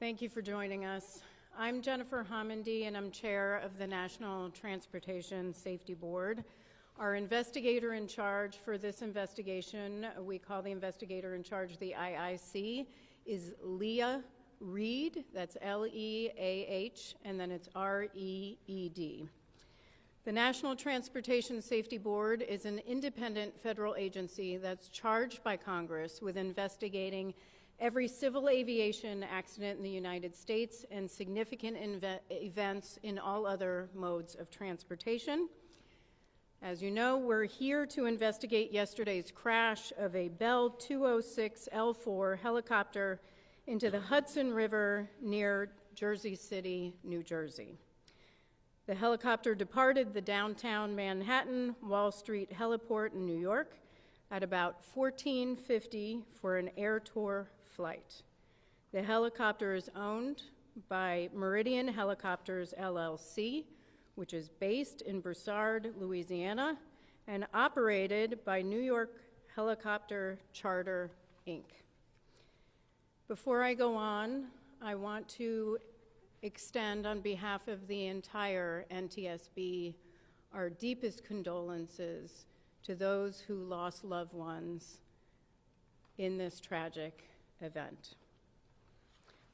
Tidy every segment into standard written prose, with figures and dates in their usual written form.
Thank you for joining us. I'm Jennifer Homendy, and I'm chair of the National Transportation Safety Board. Our investigator in charge for this investigation, we call the investigator in charge the IIC, is Leah Reed. That's L-E-A-H, and then it's R-E-E-D. The National Transportation Safety Board is an independent federal agency that's charged by Congress with investigating every civil aviation accident in the United States and significant events in all other modes of transportation. As you know, we're here to investigate yesterday's crash of a Bell 206L4 helicopter into the Hudson River near Jersey City, New Jersey. The helicopter departed the downtown Manhattan Wall Street heliport in New York at about 14:50 for an air tour flight. The helicopter is owned by Meridian Helicopters, LLC, which is based in Broussard, Louisiana, and operated by New York Helicopter Charter, Inc. Before I go on, I want to extend on behalf of the entire NTSB our deepest condolences to those who lost loved ones in this tragic event.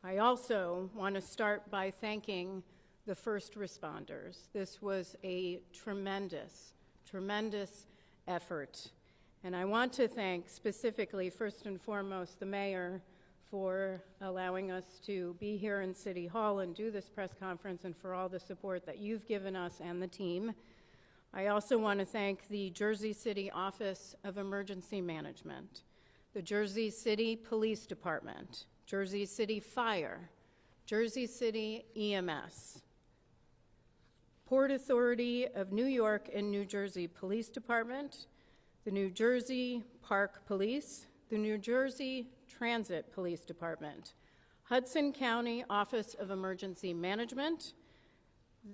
I also want to start by thanking the first responders. This was a tremendous, tremendous effort. And I want to thank specifically, first and foremost, the mayor for allowing us to be here in City Hall and do this press conference, and for all the support that you've given us and the team. I also want to thank the Jersey City Office of Emergency Management, the Jersey City Police Department, Jersey City Fire, Jersey City EMS, Port Authority of New York and New Jersey Police Department, the New Jersey Park Police, the New Jersey Transit Police Department, Hudson County Office of Emergency Management,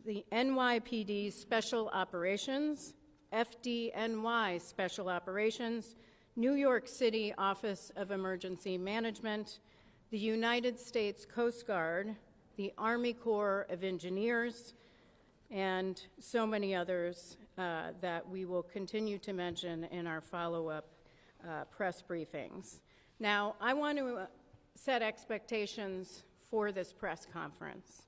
the NYPD Special Operations, FDNY Special Operations, New York City Office of Emergency Management, the United States Coast Guard, the Army Corps of Engineers, and so many others that we will continue to mention in our follow-up press briefings. Now, I want to set expectations for this press conference.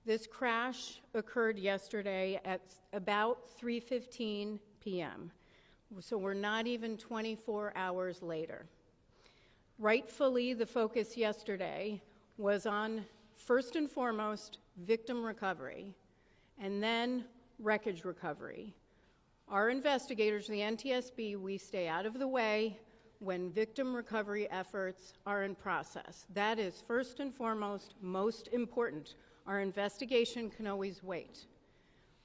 This crash occurred yesterday at about 3:15 p.m., so we're not even 24 hours later. Rightfully, the focus yesterday was on, first and foremost, victim recovery, and then wreckage recovery. Our investigators, the NTSB, we stay out of the way when victim recovery efforts are in process. That is first and foremost, most important. Our investigation can always wait.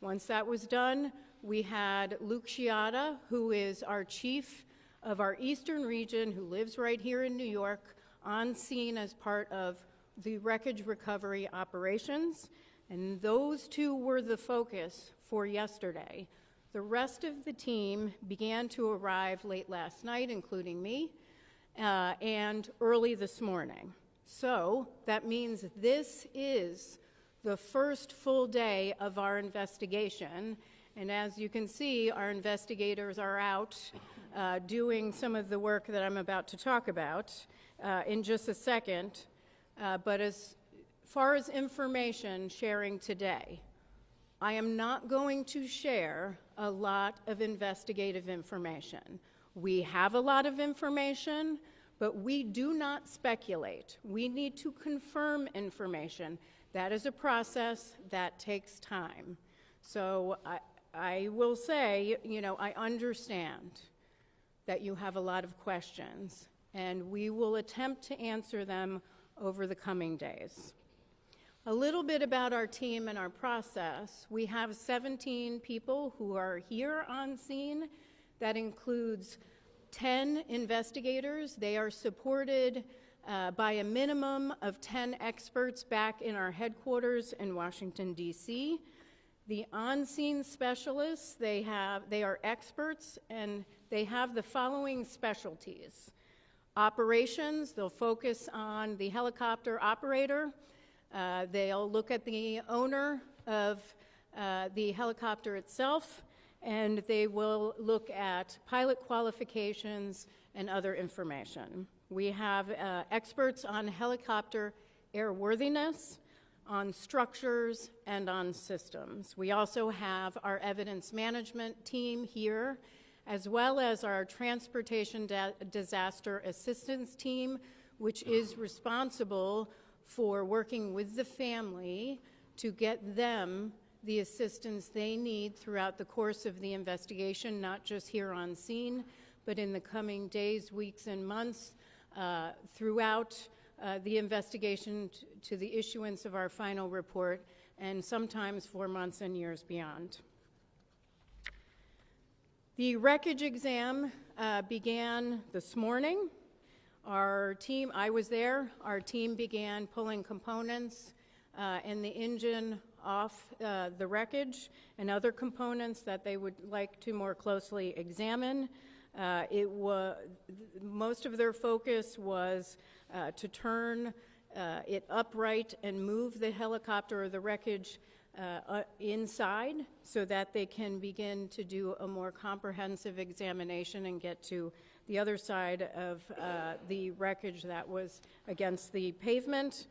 Once that was done, we had Luke Sciatta, who is our chief of our Eastern region, who lives right here in New York, on scene as part of the wreckage recovery operations. And those two were the focus for yesterday. The rest of the team began to arrive late last night, including me, and early this morning. So that means this is the first full day of our investigation. And as you can see, our investigators are out doing some of the work that I'm about to talk about in just a second. But as far as information sharing today, I am not going to share a lot of investigative information. We have a lot of information, but we do not speculate. We need to confirm information. That is a process that takes time. So I will say, I understand that you have a lot of questions, and we will attempt to answer them over the coming days. A little bit about our team and our process. We have 17 people who are here on scene. That includes 10 investigators. They are supported by a minimum of 10 experts back in our headquarters in Washington, D.C. The on-scene specialists, they are experts, and they have the following specialties. Operations, they'll focus on the helicopter operator, They'll look at the owner of the helicopter itself, and they will look at pilot qualifications and other information. We have experts on helicopter airworthiness, on structures, and on systems. We also have our evidence management team here, as well as our transportation disaster assistance team, which is responsible for working with the family to get them the assistance they need throughout the course of the investigation, not just here on scene, but in the coming days, weeks, and months throughout the investigation to the issuance of our final report, and sometimes for months and years beyond. The wreckage exam began this morning. Our team, I was there, our team began pulling components and the engine off the wreckage and other components that they would like to more closely examine. Most of their focus was to turn it upright and move the helicopter or the wreckage inside so that they can begin to do a more comprehensive examination and get to the other side of the wreckage that was against the pavement.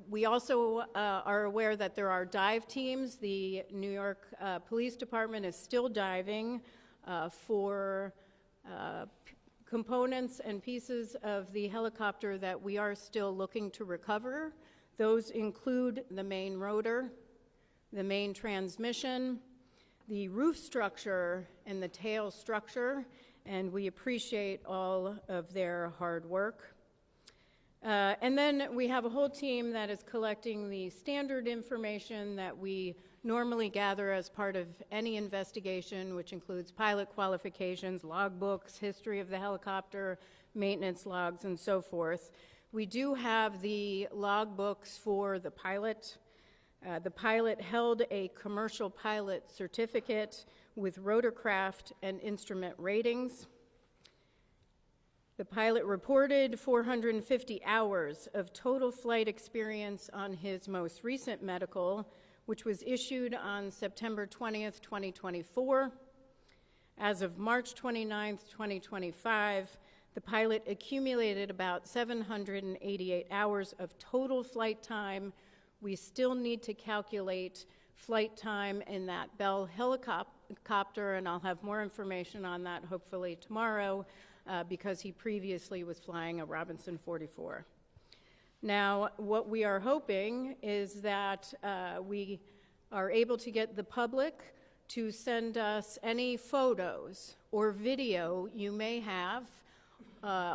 We also are aware that there are dive teams. The New York Police Department is still diving for components and pieces of the helicopter that we are still looking to recover. Those include the main rotor, the main transmission, the roof structure, and the tail structure, and we appreciate all of their hard work. And then we have a whole team that is collecting the standard information that we normally gather as part of any investigation, which includes pilot qualifications, logbooks, history of the helicopter, maintenance logs, and so forth. We do have the logbooks for the pilot. The pilot held a commercial pilot certificate with rotorcraft and instrument ratings. The pilot reported 450 hours of total flight experience on his most recent medical, which was issued on September 20th, 2024. As of March 29th, 2025, the pilot accumulated about 788 hours of total flight time. We still need to calculate flight time in that Bell helicopter, and I'll have more information on that hopefully tomorrow, because he previously was flying a Robinson 44. Now, what we are hoping is that we are able to get the public to send us any photos or video you may have,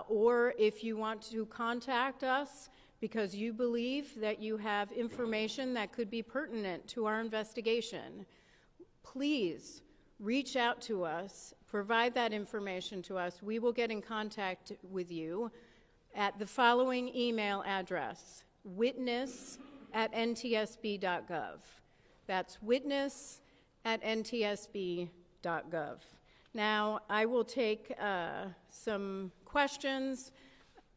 or if you want to contact us because you believe that you have information that could be pertinent to our investigation, please reach out to us, provide that information to us. We will get in contact with you at the following email address: witness@ntsb.gov. That's witness@ntsb.gov. Now, I will take some questions.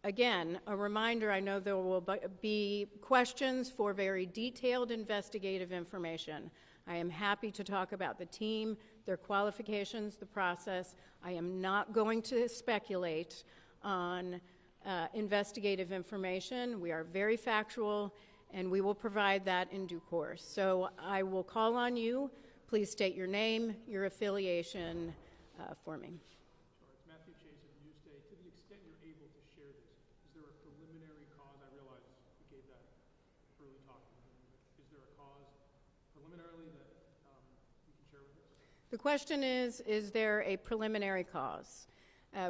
Again, a reminder, I know there will be questions for very detailed investigative information. I am happy to talk about the team, their qualifications, the process. I am not going to speculate on investigative information. We are very factual, and we will provide that in due course. So I will call on you. Please state your name, your affiliation for me. Sure. It's Matthew Chase of Newsday. To the extent you're able to share this, is there a preliminary cause? I realize you gave that early talk. Is there a cause preliminarily that you can share with us? The question is there a preliminary cause?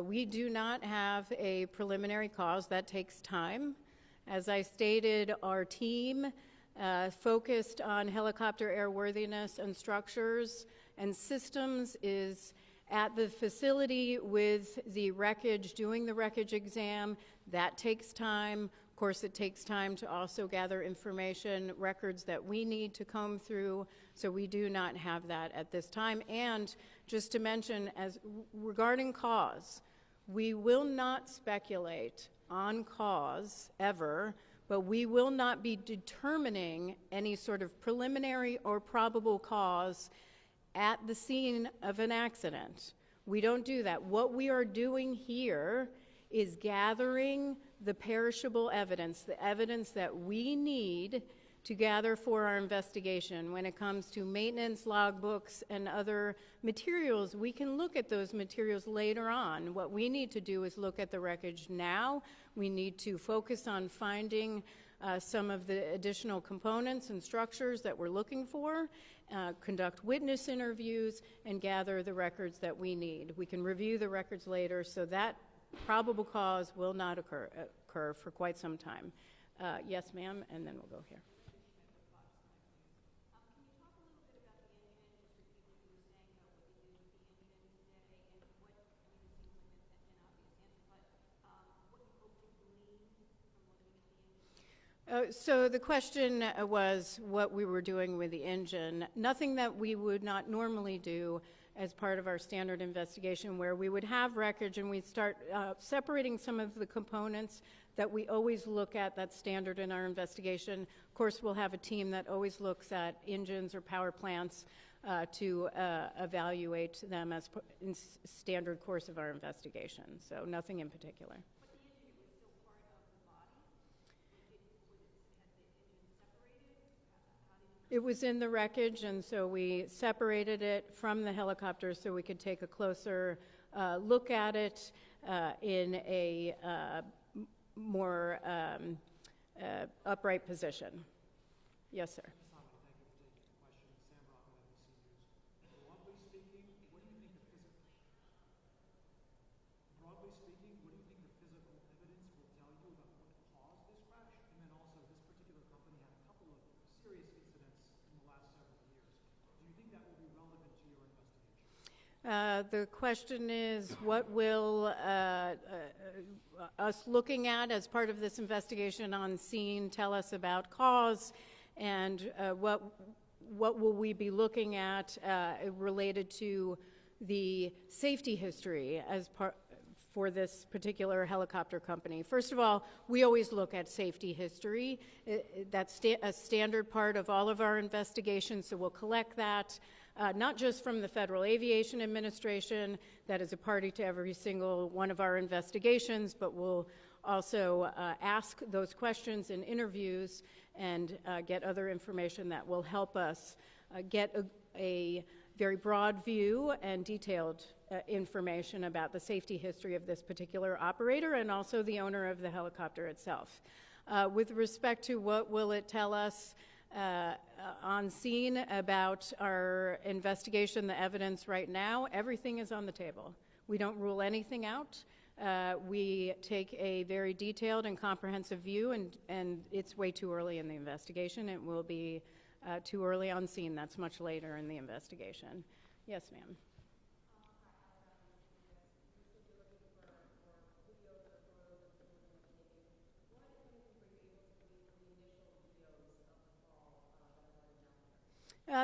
We do not have a preliminary cause. That takes time. As I stated, our team focused on helicopter airworthiness and structures and systems is at the facility with the wreckage, doing the wreckage exam. That takes time. Of course, it takes time to also gather information, records that we need to comb through, so we do not have that at this time. And just to mention, as regarding cause, we will not speculate on cause ever but we will not be determining any sort of preliminary or probable cause at the scene of an accident. We don't do that. What we are doing here is gathering the perishable evidence, the evidence that we need to gather for our investigation. When it comes to maintenance logbooks and other materials, we can look at those materials later on. What we need to do is look at the wreckage now. We need to focus on finding some of the additional components and structures that we're looking for, conduct witness interviews, and gather the records that we need. We can review the records later, so that probable cause will not occur for quite some time. Yes, ma'am, and then we'll go here. So the question was what we were doing with the engine. Nothing that we would not normally do as part of our standard investigation, where we would have wreckage and we'd start separating some of the components that we always look at. That's standard in our investigation. Of course, we'll have a team that always looks at engines or power plants to evaluate them as in standard course of our investigation. So nothing in particular. It was in the wreckage, and so we separated it from the helicopter so we could take a closer look at it in a more upright position. Yes, sir. The question is, what will us looking at as part of this investigation on scene tell us about cause, and what will we be looking at related to the safety history as part for this particular helicopter company? First of all, we always look at safety history. That's a standard part of all of our investigations, so we'll collect that. Not just from the Federal Aviation Administration, that is a party to every single one of our investigations, but we'll also ask those questions in interviews and get other information that will help us get a very broad view and detailed information about the safety history of this particular operator and also the owner of the helicopter itself. With respect to what will it tell us on scene about our investigation, the evidence right now, everything is on the table. We don't rule anything out. We take a very detailed and comprehensive view, and it's way too early in the investigation. It will be too early on scene. That's much later in the investigation. Yes, ma'am.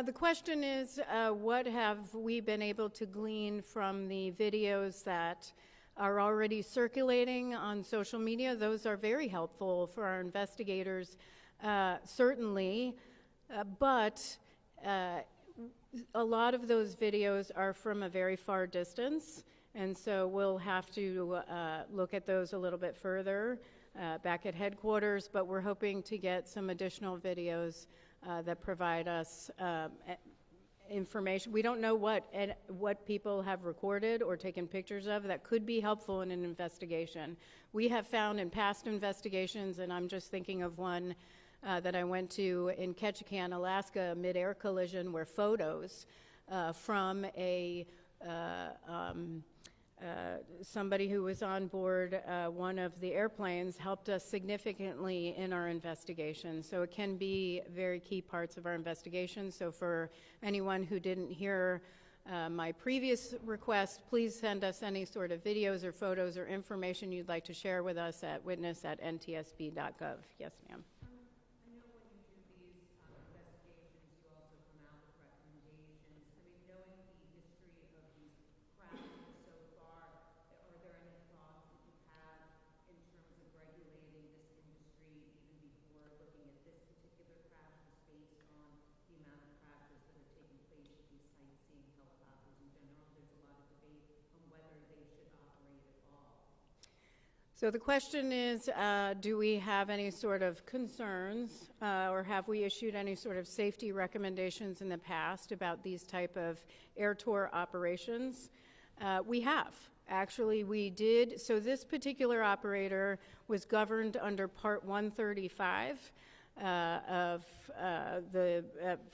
The question is, what have we been able to glean from the videos that are already circulating on social media? Those are very helpful for our investigators, certainly, but a lot of those videos are from a very far distance, and so we'll have to look at those a little bit further back at headquarters, but we're hoping to get some additional videos that provide us information. We don't know what people have recorded or taken pictures of that could be helpful in an investigation. We have found in past investigations, and I'm just thinking of one that I went to in Ketchikan, Alaska, a mid-air collision where photos from somebody who was on board one of the airplanes helped us significantly in our investigation. So it can be very key parts of our investigation. So for anyone who didn't hear my previous request, please send us any sort of videos or photos or information you'd like to share with us at witness@ntsb.gov. Yes, ma'am. So the question is, do we have any sort of concerns or have we issued any sort of safety recommendations in the past about these type of air tour operations? We have. Actually, we did. So this particular operator was governed under Part 135 of the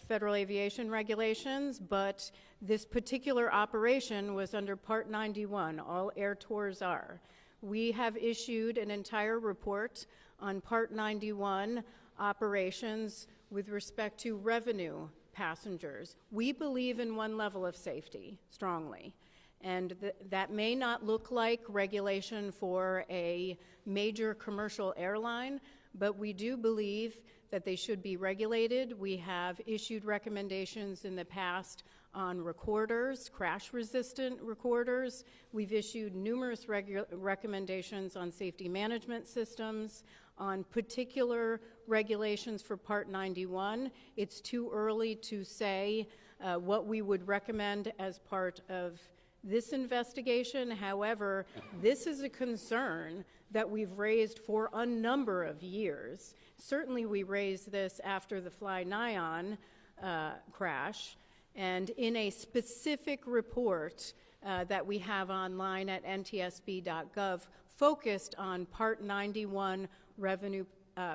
Federal Aviation Regulations, but this particular operation was under Part 91. All air tours are. We have issued an entire report on Part 91 operations with respect to revenue passengers. We believe in one level of safety strongly, and that may not look like regulation for a major commercial airline, but we do believe that they should be regulated. We have issued recommendations in the past on recorders, crash-resistant recorders. We've issued numerous recommendations on safety management systems, on particular regulations for Part 91. It's too early to say what we would recommend as part of this investigation. However, this is a concern that we've raised for a number of years. Certainly we raised this after the Fly Nyan crash, and in a specific report that we have online at ntsb.gov focused on Part 91 revenue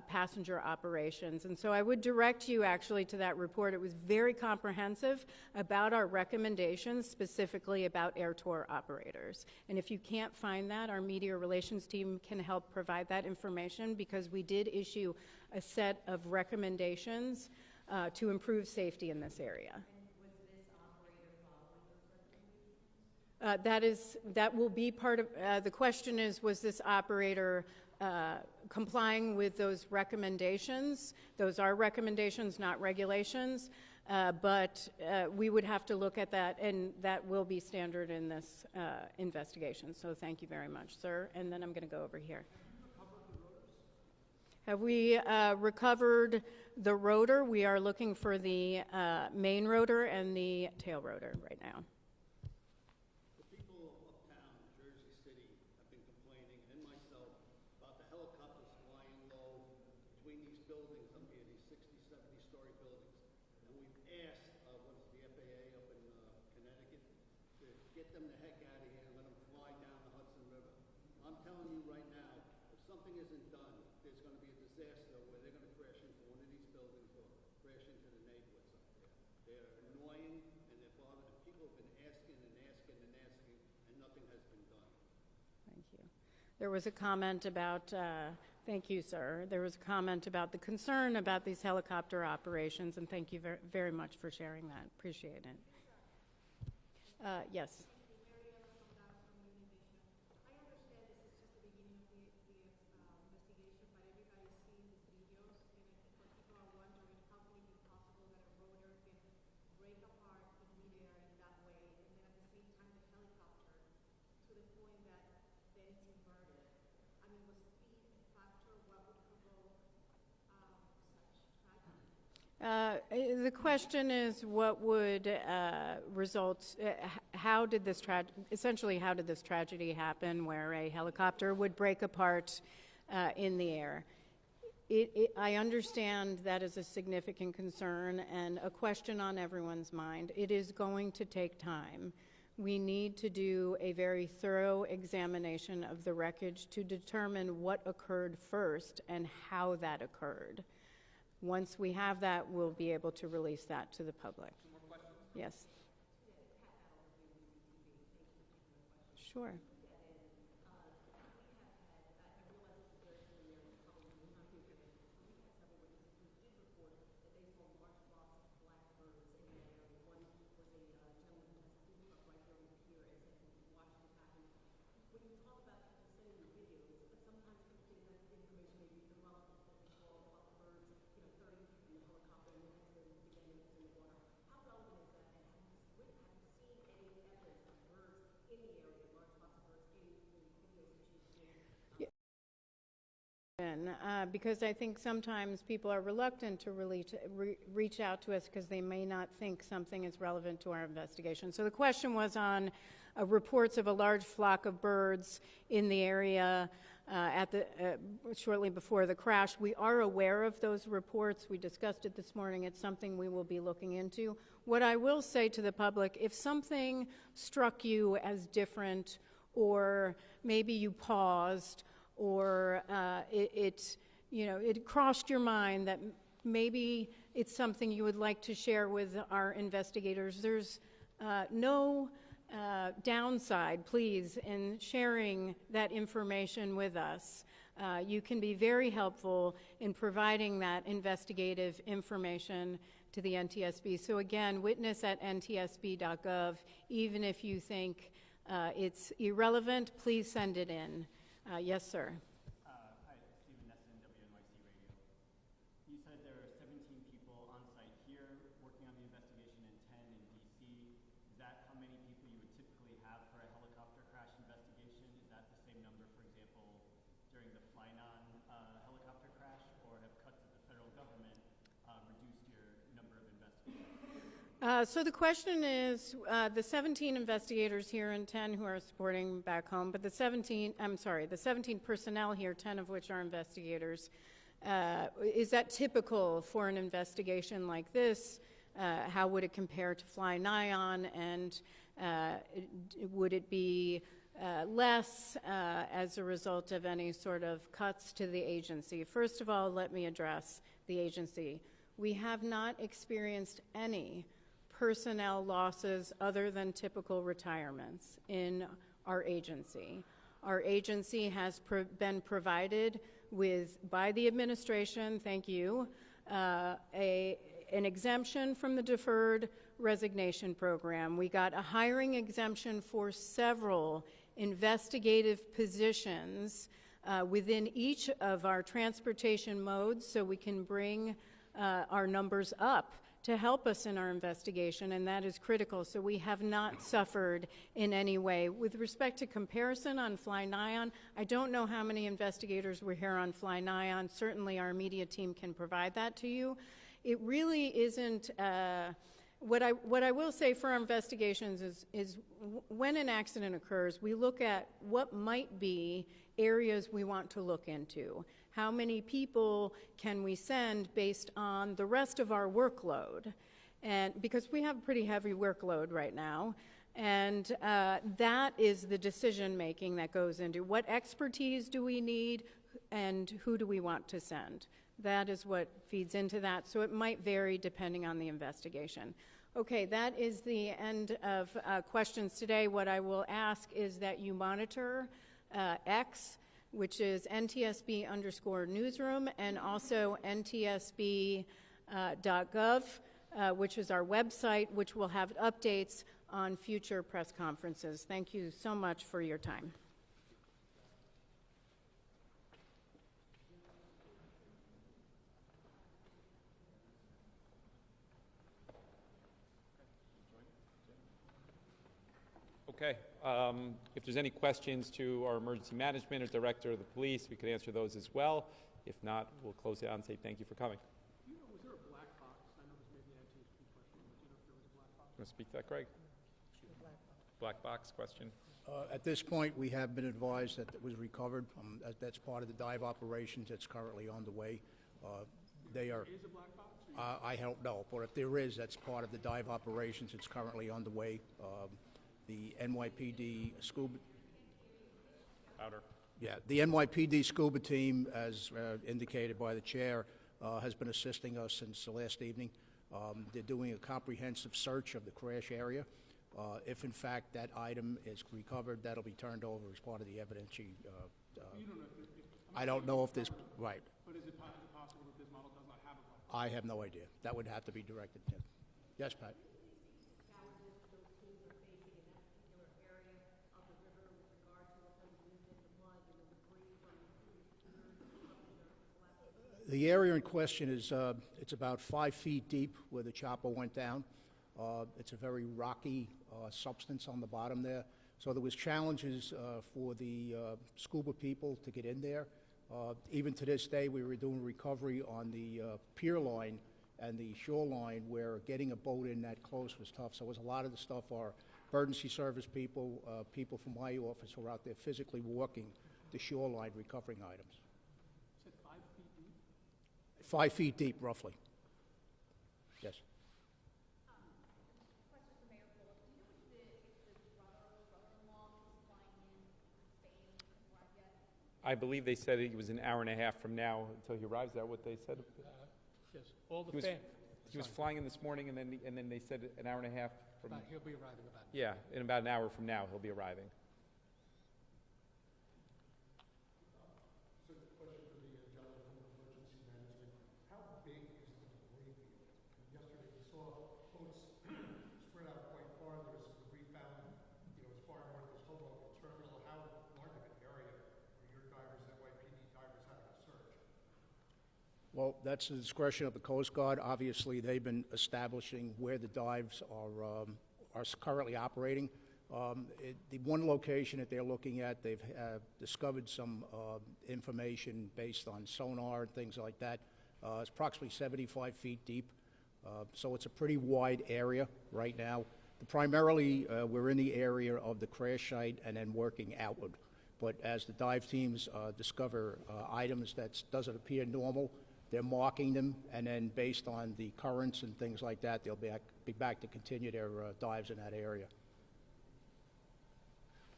passenger operations. And so I would direct you actually to that report. It was very comprehensive about our recommendations, specifically about air tour operators. And if you can't find that, our media relations team can help provide that information, because we did issue a set of recommendations to improve safety in this area. That will be part of, the question is, was this operator complying with those recommendations? Those are recommendations, not regulations, but we would have to look at that, and that will be standard in this investigation. So thank you very much, sir. And then I'm going to go over here. Have we recovered the rotor? We are looking for the main rotor and the tail rotor right now. Get them the heck out of here and let them fly down the Hudson River. I'm telling you right now, if something isn't done, there's going to be a disaster where they're going to crash into one of these buildings or crash into the neighborhoods up there. They're annoying and they're bothering. People have been asking and asking and asking, and nothing has been done. Thank you. There was a comment about, thank you, sir. There was a comment about the concern about these helicopter operations, and thank you very much for sharing that. Appreciate it. Yes. The question is, what would result, how did this essentially how did this tragedy happen where a helicopter would break apart in the air? I understand that is a significant concern and a question on everyone's mind. It is going to take time. We need to do a very thorough examination of the wreckage to determine what occurred first and how that occurred. Once we have that, we'll be able to release that to the public. Some more questions? Yes. Sure. Because I think sometimes people are reluctant to really reach out to us because they may not think something is relevant to our investigation. So the question was on reports of a large flock of birds in the area shortly before the crash. We are aware of those reports. We discussed it this morning. It's something we will be looking into. What I will say to the public, if something struck you as different, or maybe you paused, or it crossed your mind that maybe it's something you would like to share with our investigators, there's no downside, please, in sharing that information with us. You can be very helpful in providing that investigative information to the NTSB. So again, witness at ntsb.gov. Even if you think it's irrelevant, please send it in. Yes, sir. Hi, Stephen Nesson, WNYC Radio. You said there are 17 people on site here working on the investigation and 10 in D.C. Is that how many people you would typically have for a helicopter crash investigation? Is that the same number, for example, during the Flynon helicopter crash, or have cuts of the federal government reduced your number of investigators? So the question is, the 17 investigators here and 10 who are supporting back home, but the 17 personnel here, 10 of which are investigators, is that typical for an investigation like this? How would it compare to Fly-Nyon, and would it be less as a result of any sort of cuts to the agency? First of all, let me address the agency. We have not experienced any personnel losses other than typical retirements in our agency. Our agency has been provided with, by the administration, thank you, an exemption from the deferred resignation program. We got a hiring exemption for several investigative positions within each of our transportation modes, so we can bring our numbers up to help us in our investigation, and that is critical. So we have not suffered in any way. With respect to comparison on Fly-Nyon, I don't know how many investigators were here on Fly-Nyon. Certainly our media team can provide that to you. It really isn't, what I will say for our investigations is when an accident occurs, we look at what might be areas we want to look into. How many people can we send based on the rest of our workload? And because we have a pretty heavy workload right now, and that is the decision making that goes into what expertise do we need and who do we want to send. That is what feeds into that, so it might vary depending on the investigation. Okay, that is the end of questions today. What I will ask is that you monitor X, which is NTSB_newsroom, and also NTSB.gov, which is our website, which will have updates on future press conferences. Thank you so much for your time. Okay. If there's any questions to our emergency management or director of the police, we could answer those as well. If not, we'll close it out and say thank you for coming. Do you know, was there a black box? I know this may be an NTSB question, but do you know if there was a black box? You want to speak to that, Greg? Black box question. At this point, we have been advised that it was recovered. That's part of the dive operations that's currently on the way. They are. Is a black box? I don't know, but if there is, that's part of the dive operations. It's currently on the way. The NYPD scuba. Louder. Yeah, the NYPD scuba team, as indicated by the chair, has been assisting us since the last evening. They're doing a comprehensive search of the crash area. If in fact that item is recovered, that'll be turned over as part of the evidence. You don't know if I don't know if this, right. But is it possible that this model does not have a black box? I have no idea. That would have to be directed to him. Yes, Pat? The area in question is, it's about 5 feet deep where the chopper went down. It's a very rocky substance on the bottom there. So there was challenges for the scuba people to get in there. Even to this day, we were doing recovery on the pier line and the shoreline where getting a boat in that close was tough. So it was a lot of the stuff our emergency service people, people from my office were out there physically walking the shoreline recovering items. You said 5 feet deep? 5 feet deep, roughly. Yes. Question for Mayor Bullock. Do you know if the brother-in-law is flying in Spain has arrived yet? I believe they said it was an hour and a half from now until he arrives. Is that what they said? Yes, all the He was- fam. He was flying in this morning, and then they said an hour and a half from. He'll be arriving about. Yeah, in about an hour from now, he'll be arriving. So, question for the gentleman from emergency management. How big is the debris field? Yesterday, we saw boats spread out quite far. There was some debris found, as far north as Hoboken Terminal. How large of an area are your divers, NYPD divers, having to search? Well, that's the discretion of the Coast Guard. Obviously, they've been establishing where the dives are currently operating. The one location that they're looking at, they've discovered some information based on sonar and things like that. It's approximately 75 feet deep, so it's a pretty wide area right now. Primarily, we're in the area of the crash site and then working outward. But as the dive teams discover items that doesn't appear normal, they're marking them, and then based on the currents and things like that, they'll be back to continue their dives in that area.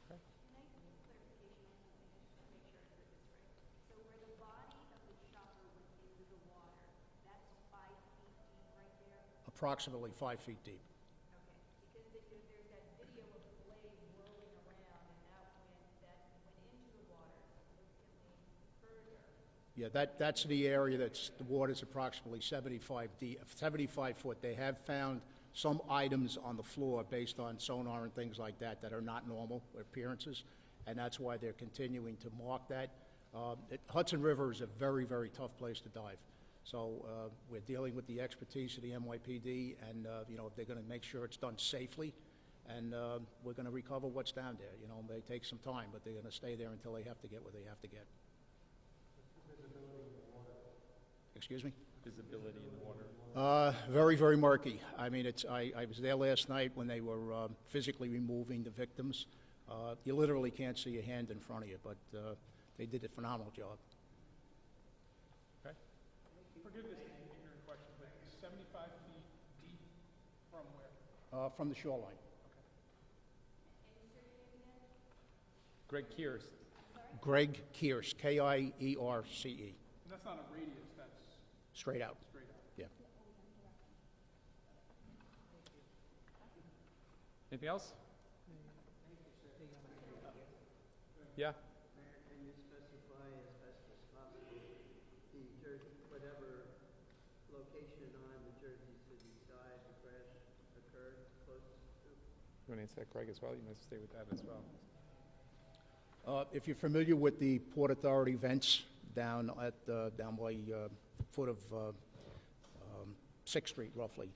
Can I get clarification on something? I just want to make sure I heard this right. So where the body of the chopper went into the water, that's 5 feet deep right there? Approximately 5 feet deep. Okay, because there's that video of the blade whirling around, and that went into the water significantly further. Yeah, that's the area the water's approximately 75 deep, 75 foot. They have found some items on the floor based on sonar and things like that that are not normal appearances, and that's why they're continuing to mark that. Hudson River is a very, very tough place to dive. So we're dealing with the expertise of the NYPD, and they're going to make sure it's done safely, and we're going to recover what's down there. It may take some time, but they're going to stay there until they have to get what they have to get. Excuse me? Visibility in the water. Very, very murky. I mean, I was there last night when they were physically removing the victims. You literally can't see a hand in front of you, but they did a phenomenal job. Okay. Forgive this ignorant question, but 75 feet deep from where? From the shoreline. Greg Kears. Greg Kearse, K-I-E-R-C-E. And that's not a radius, that's Straight out. straight out. Yeah. Anything else? Yeah. Mayor, can you specify as best as possible whatever location on the Jersey City side the crash occurred closest to? You want to answer that, Greg, as well? You must stay with that as well. If you're familiar with the Port Authority vents down by foot of 6th Street, roughly,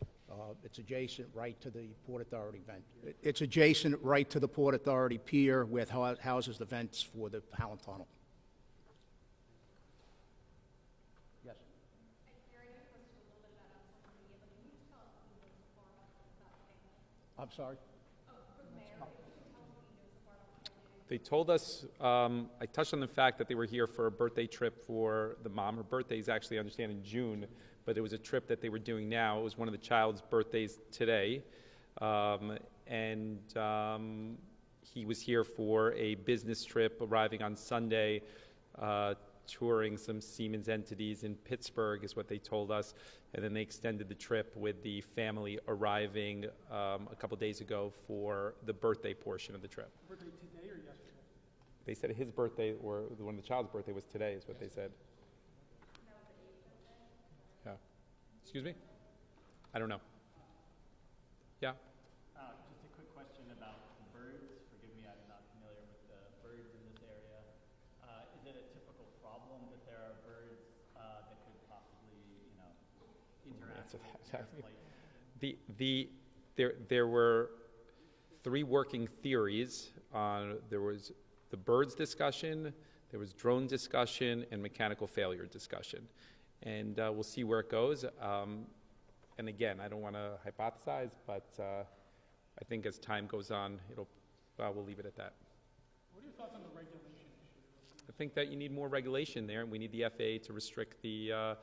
it's adjacent right to the Port Authority vent. It's adjacent right to the Port Authority pier where it houses the vents for the Howland Tunnel. Yes. I'm sorry? They told us, I touched on the fact that they were here for a birthday trip for the mom. Her birthday is actually, I understand, in June, but it was a trip that they were doing now. It was one of the child's birthdays today. He was here for a business trip, arriving on Sunday, touring some Siemens entities in Pittsburgh, is what they told us. And then they extended the trip with the family arriving a couple days ago for the birthday portion of the trip. Birthday today or yesterday? They said his birthday, or one of the child's birthday, was today, is what they said. Yeah. Excuse me? I don't know. Yeah? Just a quick question about birds. Forgive me, I'm not familiar with the birds in this area. Is it a typical problem that there are birds that could possibly, interact with airplanes? There were 3 working theories. There was the birds discussion, there was drone discussion, and mechanical failure discussion. And we'll see where it goes. And again, I don't want to hypothesize, but I think as time goes on, we'll leave it at that. What are your thoughts on the regulation issue? I think that you need more regulation there, and we need the FAA to restrict the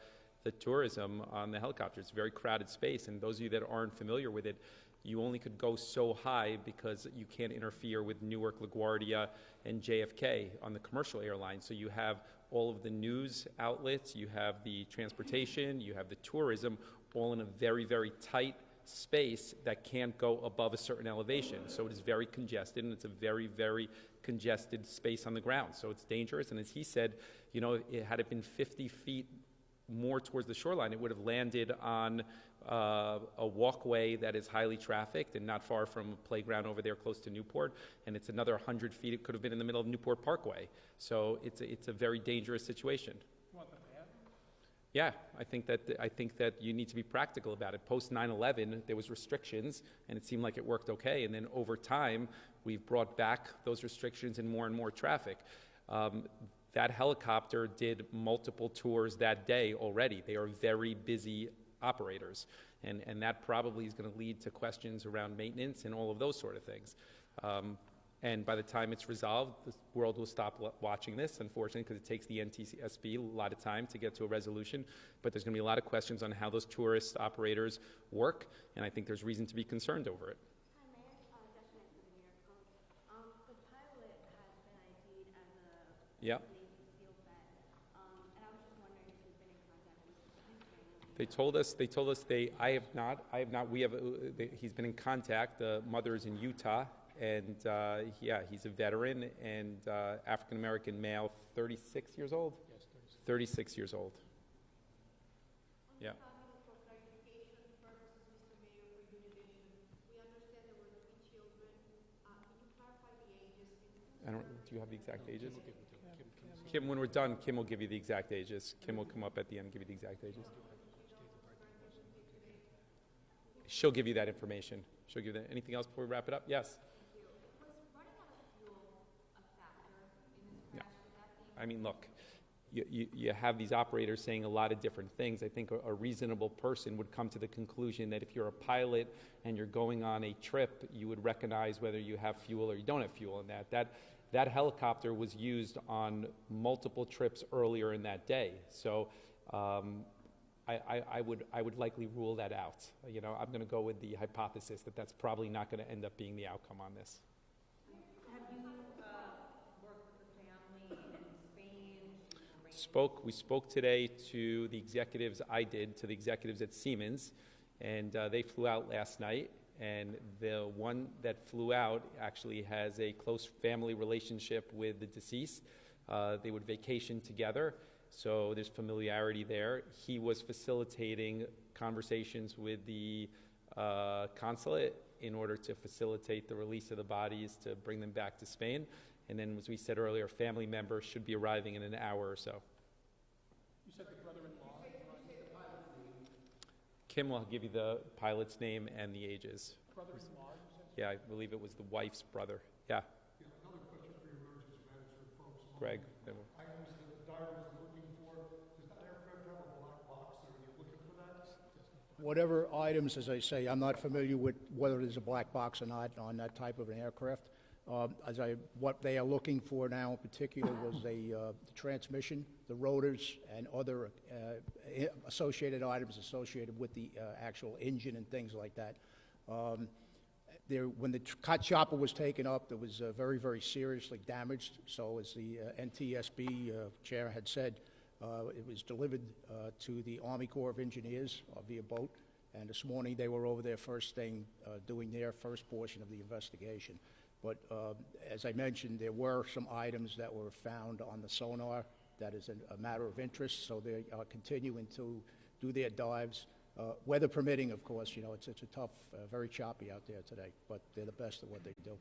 tourism on the helicopter. It's a very crowded space, and those of you that aren't familiar with it, you only could go so high because you can't interfere with Newark, LaGuardia, and JFK on the commercial airline. So you have all of the news outlets, you have the transportation, you have the tourism, all in a very, very tight space that can't go above a certain elevation. So it is very congested, and it's a very, very congested space on the ground. So it's dangerous, and as he said, you know, had it been 50 feet more towards the shoreline, it would have landed on a walkway that is highly trafficked and not far from a playground over there close to Newport, and it's another 100 feet. It could have been in the middle of Newport Parkway. So it's a very dangerous situation. You want them bad? Yeah, I think that you need to be practical about it. Post 9/11, there was restrictions, and it seemed like it worked okay. And then over time, we've brought back those restrictions and more traffic. That helicopter did multiple tours that day already. They are very busy operators, and that probably is going to lead to questions around maintenance and all of those sort of things. And by the time it's resolved, the world will stop watching this, unfortunately, because it takes the NTSB a lot of time to get to a resolution. But there's going to be a lot of questions on how those tourist operators work, and I think there's reason to be concerned over it. Hi, Mayor. Josh Knight for the New York Post. The pilot has been ID'd as a Yeah. Navy SEAL vet, and I was just wondering if you've been in contact with his family. They told us I have not, he's been in contact. The mother is in Utah, and yeah, he's a veteran and African-American male, 36 years old? Yes, 36 years old. Yeah. For clarification purposes, Mr. Mayor, for Univision, we understand there were 3 children. Can you clarify the ages? Do you have the exact ages? Kim, when we're done, Kim will give you the exact ages. Kim will come up at the end and give you the exact ages. She'll give you that information. She'll give you that. Anything else before we wrap it up? Yes. Was running out of fuel a factor in this No. crash? Would that be I mean, look, you have these operators saying a lot of different things. I think a reasonable person would come to the conclusion that if you're a pilot and you're going on a trip, you would recognize whether you have fuel or you don't have fuel in that. That helicopter was used on multiple trips earlier in that day. So I would likely rule that out. You know, I'm going to go with the hypothesis that that's probably not going to end up being the outcome on this. Have you worked with the family in Spain? We spoke today to the executives, to the executives at Siemens, and they flew out last night, and the one that flew out actually has a close family relationship with the deceased. They would vacation together, so there's familiarity there. He was facilitating conversations with the consulate in order to facilitate the release of the bodies to bring them back to Spain. And then, as we said earlier, family members should be arriving in an hour or so. You said the brother-in-law. Kim will give you the pilot's name and the ages. Brother-in-law, you said? Yeah, I believe it was the wife's brother. Yeah, Yeah, another question for your emergency management folks. Greg. Items that the diver is looking for, does that aircraft have a black box, or are you looking for that? Whatever items, as I say, I'm not familiar with whether there's a black box or not on that type of an aircraft. What they are looking for now in particular was the transmission, the rotors, and other associated items associated with the actual engine and things like that. When the chopper was taken up, it was very, very seriously damaged. So as the NTSB chair had said, it was delivered to the Army Corps of Engineers via boat. And this morning they were over there first thing doing their first portion of the investigation. But as I mentioned, there were some items that were found on the sonar that is a matter of interest. So they are continuing to do their dives. Weather permitting, of course, you know, it's a tough, very choppy out there today, but they're the best at what they do.